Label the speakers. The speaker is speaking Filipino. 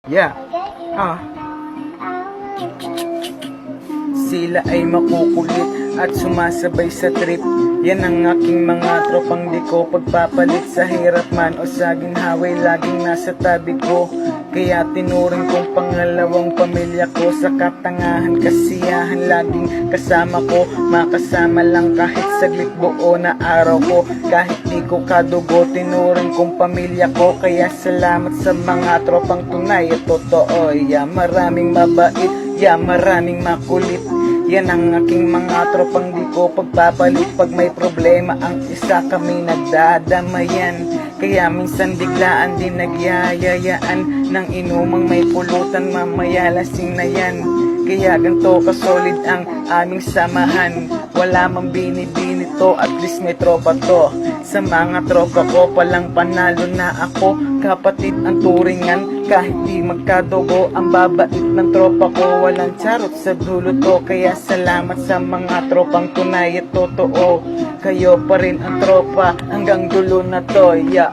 Speaker 1: Yeah. Sila ay makukulit at sumasabay sa trip. Yan ang aking mga tropang di ko pagpapalit. Sa hirap man o sa ginhaway, laging nasa tabi ko. Kaya tinuring kong pangalawang pamilya ko. Sa katangahan, kasiyahan, laging kasama ko. Makasama lang kahit saglit, buo na araw ko. Kahit di ko kadugo, tinuring kong pamilya ko. Kaya salamat sa mga tropang tunay at totoo. Yeah, maraming mabait, yeah, maraming makulit. Yan ang aking mga tropang di ko pagpapalit. Pag may problema ang isa, kami nagdadamayan. Kaya minsan biglaan din nagyayayaan ng inumang may pulutan, mamaya lasing na yan. Kaya ganito kasolid ang aming samahan. Wala mang binibini to, at least may tropa to. Sa mga tropa ko palang panalo na ako. Kapatid ang turingan, kahit di magkadugo. Ang babait ng tropa ko, walang charot sa dulo to. Kaya salamat sa mga tropang tunay at totoo. Kayo pa rin ang tropa hanggang dulo na to, yeah.